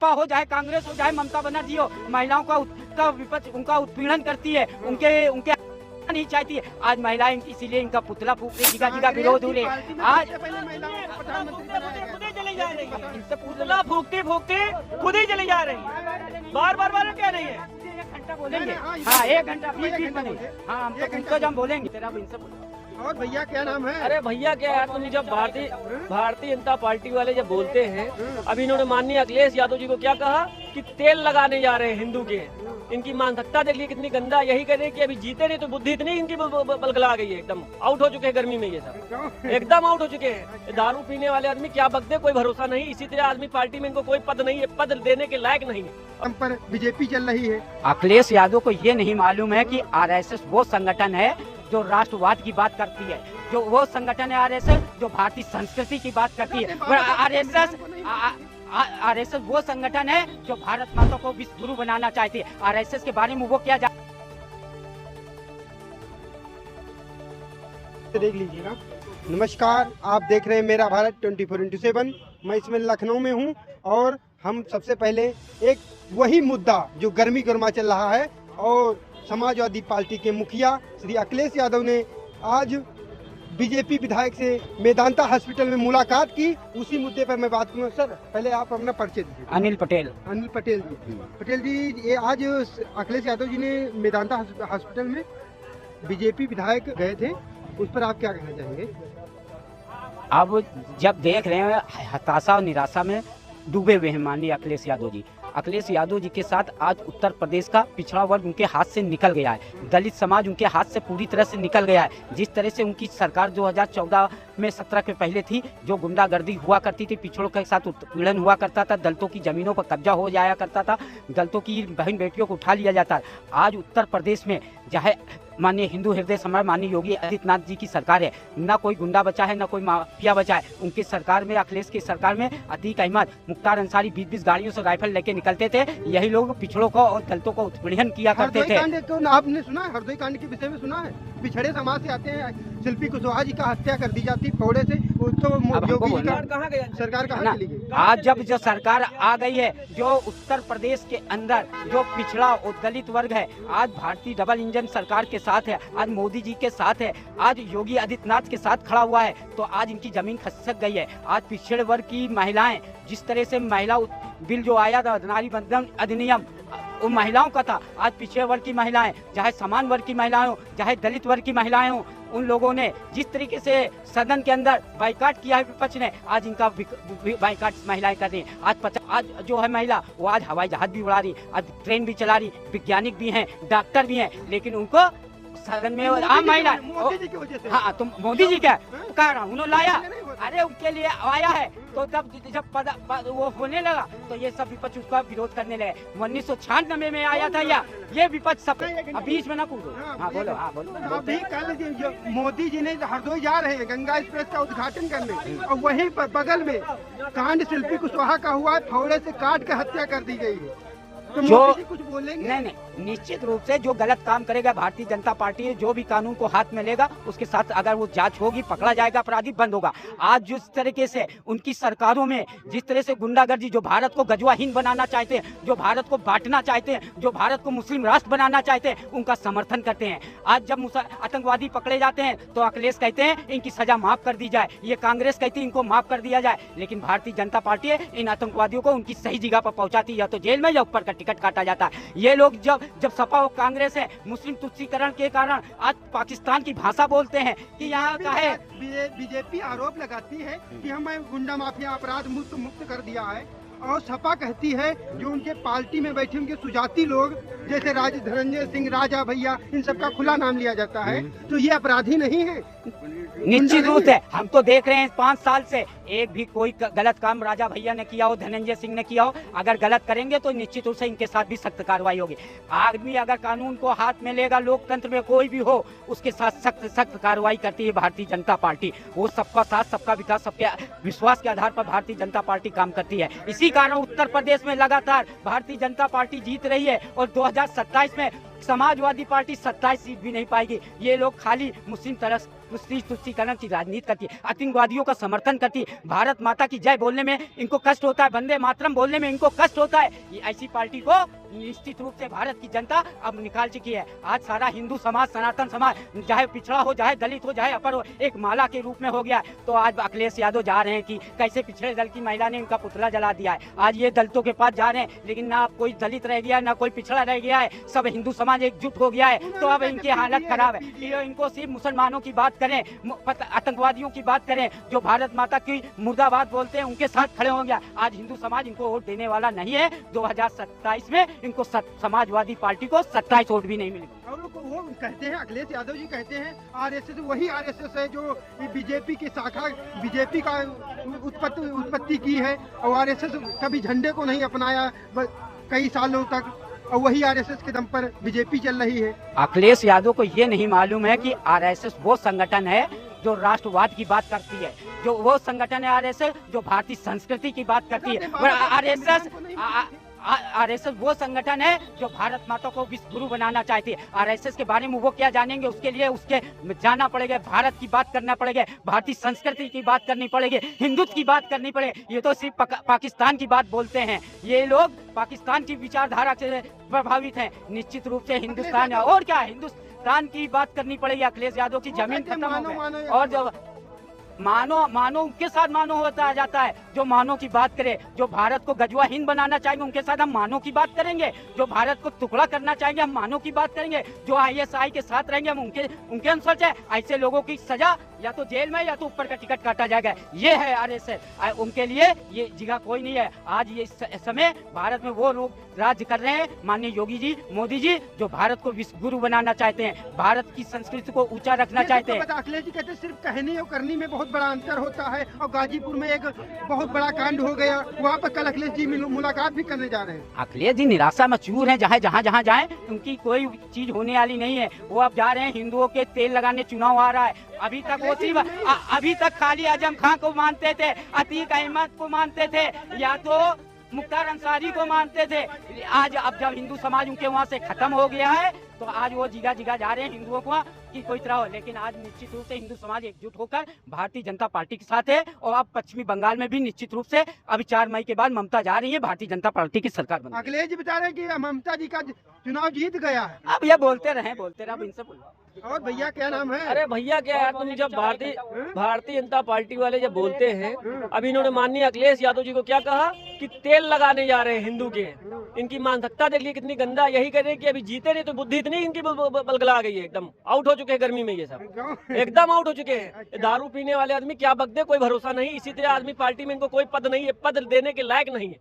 हो चाहे कांग्रेस हो चाहे ममता बनर्जी हो, महिलाओं का विपक्ष उनका उत्पीड़न करती है, उनके नहीं चाहती है। आज महिलाएं इसीलिए इनका पुतला फूकते जिगा विरोध हो रहे। आज इनसे पुतला फूकती खुद ही चली जा रही है, बार कह रही है। 1 घंटा बोलेंगे, हाँ 1 घंटा 20 मिनट, हाँ हम तो हम बोलेंगे तेरा इनसे। और भैया क्या नाम है? अरे भैया क्या यार, तुम जब भारतीय जनता पार्टी वाले जब बोलते हैं, अभी इन्होंने माननीय अखिलेश यादव जी को क्या कहा कि तेल लगाने जा रहे हैं हिंदू के। इनकी मानसिकता देख ली कितनी गंदा। यही कह रहे कि अभी जीते नहीं तो बुद्धि इतनी इनकी बलगला गई है, एकदम आउट हो चुके हैं गर्मी में। ये सब एकदम आउट हो चुके हैं। दारू पीने वाले आदमी क्या बकते, कोई भरोसा नहीं। इसी तरह आदमी पार्टी में इनको कोई पद नहीं है, पद देने के लायक नहीं है। हम पर बीजेपी चल रही है। अखिलेश यादव को ये नहीं मालूम है कि आरएसएस वो संगठन है जो राष्ट्रवाद की बात करती है, जो वो संगठन है आरएसएस जो भारतीय संस्कृति की बात करती है। आरएसएस वो संगठन है जो भारत माता को विश्व गुरु बनाना चाहती है। आरएसएस के बारे में वो क्या देख लीजिएगा। नमस्कार, आप देख रहे हैं मेरा भारत 24/7। मैं इसमें लखनऊ में हूं और हम सबसे पहले एक वही मुद्दा जो गर्मी गर्मा चल रहा है और समाजवादी पार्टी के मुखिया श्री अखिलेश यादव ने आज बीजेपी विधायक से मेदांता हॉस्पिटल में मुलाकात की, उसी मुद्दे पर मैं बात करूँगा। सर पहले आप अपना परिचय दीजिए। अनिल पटेल जी। पटेल जी, ये आज अखिलेश यादव जी ने मेदांता हॉस्पिटल में बीजेपी विधायक गए थे, उस पर आप क्या कहना चाहेंगे? अब जब देख रहे हैं हताशा और निराशा में डूबे हुए हैं माननीय अखिलेश यादव जी। अखिलेश यादव जी के साथ आज उत्तर प्रदेश का पिछड़ा वर्ग उनके हाथ से निकल गया है, दलित समाज उनके हाथ से पूरी तरह से निकल गया है। जिस तरह से उनकी सरकार 2014 में 17 के पहले थी, जो गुंडागर्दी हुआ करती थी, पिछड़ों के साथ उत्पीड़न हुआ करता था, दलितों की जमीनों पर कब्जा हो जाया करता था, दलितों की बहन बेटियों को उठा लिया जाता। आज उत्तर प्रदेश में चाहे माननीय हिंदू हृदय सम्राट माननीय योगी आदित्यनाथ जी की सरकार है, ना कोई गुंडा बचा है, ना कोई माफिया बचा है। उनकी सरकार में, अखिलेश की सरकार में अतीक अहमद, मुख्तार अंसारी 20-20 गाड़ियों से राइफल लेके निकलते थे। यही लोग पिछड़ों को और दलितों को उत्पीड़न किया करते थे। आपने सुना है हरदोई कांड के विषय में? सुना है? पिछड़े समाज से आते हैं, शिल्पी कुशवाहा जी का हत्या कर दी जाती फोड़े से, तो योगी सरकार कहाँ चली गई? आज जब जो सरकार आ गई है, जो उत्तर प्रदेश के अंदर जो पिछड़ा और दलित वर्ग है, आज भारतीय डबल इंजन सरकार के साथ है, आज मोदी जी के साथ है, आज योगी आदित्यनाथ के साथ खड़ा हुआ है, तो आज इनकी जमीन खसक गई है। आज पिछड़े वर्ग की महिलाएं, जिस तरह से महिला बिल जो आया था, नारी बंधन अधिनियम, वो महिलाओं का था। आज पिछड़े वर्ग की महिलाएं, चाहे समान वर्ग की महिलाएं हो, चाहे दलित वर्ग की महिलाएं हो, उन लोगों ने जिस तरीके से सदन के अंदर बाइकाट किया है विपक्ष ने, आज इनका बाइकाट महिलाएं कर रही हैं। आज जो है महिला, वो आज हवाई जहाज भी उड़ा रही, आज ट्रेन भी चला रही, वैज्ञानिक भी हैं, डॉक्टर भी हैं, लेकिन उनको सदन में आम महिला, हाँ तो मोदी जी क्या कह रहा हूँ, उन्होंने लाया, अरे उनके लिए आया है। तो जब वो होने लगा तो ये सब विपक्ष उसका विरोध करने लगे। 1996 में आया था ये विपक्ष सब, बीच में ना कूदो। हाँ बोलो, हाँ बोलो। अभी कल मोदी जी ने हरदोई जा रहे हैं गंगा एक्सप्रेस का उद्घाटन करने, और वहीं पर बगल में कांड शिल्पी कुशवाहा का हुआ है, फावड़े से काट कर हत्या कर दी गई है। तो मोदी जी कुछ बोलेंगे? नहीं, निश्चित रूप से जो गलत काम करेगा भारतीय जनता पार्टी जो भी कानून को हाथ में लेगा, उसके साथ अगर वो जांच होगी, पकड़ा जाएगा, अपराधी बंद होगा। आज जिस तरीके से उनकी सरकारों में जिस तरह से गुंडागर्दी, जो भारत को गजवाहीन बनाना चाहते हैं, जो भारत को बांटना चाहते हैं, जो भारत को मुस्लिम राष्ट्र बनाना चाहते हैं, उनका समर्थन करते हैं। आज जब आतंकवादी पकड़े जाते हैं तो अखिलेश कहते हैं इनकी सजा माफ कर दी जाए, ये कांग्रेस कहती है इनको माफ कर दिया जाए, लेकिन भारतीय जनता पार्टी इन आतंकवादियों को उनकी सही जगह पर पहुंचाती है, या तो जेल में या ऊपर का टिकट काटा जाता है। ये लोग जब सपा और कांग्रेस है, मुस्लिम तुष्टीकरण के कारण आज पाकिस्तान की भाषा बोलते हैं कि यहाँ का है। बीजेपी आरोप लगाती है कि हमें गुंडा माफिया अपराध मुक्त कर दिया है, और सपा कहती है जो उनके पार्टी में बैठे उनके सुजाती लोग जैसे धनंजय सिंह, राजा भैया, इन सबका खुला नाम लिया जाता है, तो ये अपराधी नहीं है? निश्चित रूप से हम तो देख रहे हैं 5 साल से एक भी कोई गलत काम राजा भैया ने किया हो, धनंजय सिंह ने किया हो, अगर गलत करेंगे तो निश्चित रूप से इनके साथ भी सख्त कार्रवाई होगी। आदमी अगर कानून को हाथ में लेगा, लोकतंत्र में कोई भी हो, उसके साथ सख्त कार्रवाई करती है भारतीय जनता पार्टी। वो सबका साथ, सबका विकास, सबके विश्वास के आधार पर भारतीय जनता पार्टी काम करती है। इसी कारण उत्तर प्रदेश में लगातार भारतीय जनता पार्टी जीत रही है, और 2027 में समाजवादी पार्टी 27 सीट भी नहीं पाएगी। ये लोग खाली मुस्लिम तरफ तुष्टीकरण की राजनीति करती है, आतंकवादियों का समर्थन करती है, भारत माता की जय बोलने में इनको कष्ट होता है, वंदे मातरम बोलने में इनको कष्ट होता है। ये ऐसी पार्टी को निश्चित रूप से भारत की जनता अब निकाल चुकी है। आज सारा हिंदू समाज, सनातन समाज, चाहे पिछड़ा हो, चाहे दलित हो, चाहे अपर हो, एक माला के रूप में हो गया। तो आज अखिलेश यादव जा रहे हैं कि कैसे पिछड़े दल की महिला ने उनका पुतला जला दिया है। आज ये दलितों के पास जा रहे हैं, लेकिन ना कोई दलित रह गया, ना कोई पिछड़ा रह गया है, सब हिंदू समाज एकजुट हो गया है। तो अब इनकी हालत खराब है। ये इनको सिर्फ मुसलमानों की बात करें, आतंकवादियों की बात करें, जो भारत माता की मुर्दाबाद बोलते हैं, उनके साथ खड़े हो गया। आज हिंदू समाज इनको वोट देने वाला नहीं है। 2027 में इनको समाजवादी पार्टी को 27 वोट भी नहीं मिलेगी। और वो कहते हैं, अखिलेश यादव जी कहते हैं, आरएसएस वही आरएसएस है जो बीजेपी की शाखा, बीजेपी का उत्पत्ति की है, और आरएसएस कभी झंडे को नहीं अपनाया कई सालों तक, और वही आरएसएस के दम पर बीजेपी चल रही है। अखिलेश यादव को ये नहीं मालूम है कि आरएसएस वो संगठन है जो राष्ट्रवाद की बात करती है, जो वो संगठन है आरएसएस जो भारतीय संस्कृति की बात करती है। आरएसएस वो संगठन है जो भारत माता को विश्व गुरु बनाना चाहती है। आरएसएस के बारे में वो क्या जानेंगे, उसके लिए उसके जाना पड़ेगा, भारत की बात करना पड़ेगा, भारतीय संस्कृति की बात करनी पड़ेगी, हिंदुत्व की बात करनी पड़ेगी। ये तो सिर्फ पाकिस्तान की बात बोलते हैं। ये लोग पाकिस्तान की विचारधारा से प्रभावित हैं। निश्चित रूप से हिंदुस्तान और क्या, हिंदुस्तान की बात करनी पड़ेगी। अखिलेश यादव की जमीन खत्म हो गई, और जब मानो उनके साथ मानो होता आ जाता है। जो मानो की बात करे, जो भारत को गजवा हिंद बनाना चाहेंगे, उनके साथ हम मानो की बात करेंगे। जो भारत को टुकड़ा करना चाहेंगे, हम मानो की बात करेंगे। जो आईएसआई के साथ रहेंगे, हम उनके अनुसार चाहे। ऐसे लोगों की सजा या तो जेल में या तो ऊपर का टिकट काटा जाएगा। ये है आरएसएस। उनके लिए ये जगह कोई नहीं है। आज ये समय भारत में वो लोग राज्य कर रहे हैं, माननीय योगी जी, मोदी जी, जो भारत को विश्व गुरु बनाना चाहते हैं, भारत की संस्कृति को ऊंचा रखना चाहते हैं। अखिलेश जी कहते हैं सिर्फ कहने और करने में बहुत बड़ा अंतर होता है, और गाजीपुर में एक बहुत बड़ा कांड हो गया, वहाँ पर कल अखिलेश जी मुलाकात भी करने जा रहे हैं। अखिलेश जी निराशा में चूर हैं। जहाँ जाए उनकी कोई चीज होने वाली नहीं है। वो अब जा रहे हैं, हिंदुओं के तेल लगाने चुनाव आ रहा है। अभी तक वो सिर्फ अभी तक खाली आजम खान को मानते थे, अतीक अहमद को मानते थे, या तो मुख्तार अंसारी को मानते थे। आज अब जब हिंदू समाज उनके वहाँ से खत्म हो गया है, तो आज वो जिगा जा रहे हैं हिंदुओं को कि कोई तरह हो। लेकिन आज निश्चित रूप से हिंदू समाज एकजुट होकर भारतीय जनता पार्टी के साथ है। और अब पश्चिमी बंगाल में भी निश्चित रूप से अभी 4 मई के बाद ममता जा रही है, भारतीय जनता पार्टी की सरकार बनी। अखिलेश जी बता रहे हैं कि ममता जी का चुनाव जीत गया है। अब ये बोलते रहे, अब इनसे बोलो। और भैया क्या नाम है? अरे भैया क्या यार, तुम जब भारतीय जनता पार्टी वाले जब बोलते हैं, अभी इन्होंने माननीय अखिलेश यादव जी को क्या कहा कि तेल लगाने जा रहे हैं हिंदू के। इनकी मानसिकता देख ली कितनी गंदा। यही कह रहे कि अभी जीते नहीं तो बुद्धि इतनी इनकी बलगला गई है, एकदम आउट हो चुके हैं गर्मी में। ये सब एकदम आउट हो चुके हैं। दारू पीने वाले आदमी क्या बकते, कोई भरोसा नहीं। इसी तरह आदमी पार्टी में इनको कोई पद नहीं है, पद देने के लायक नहीं है।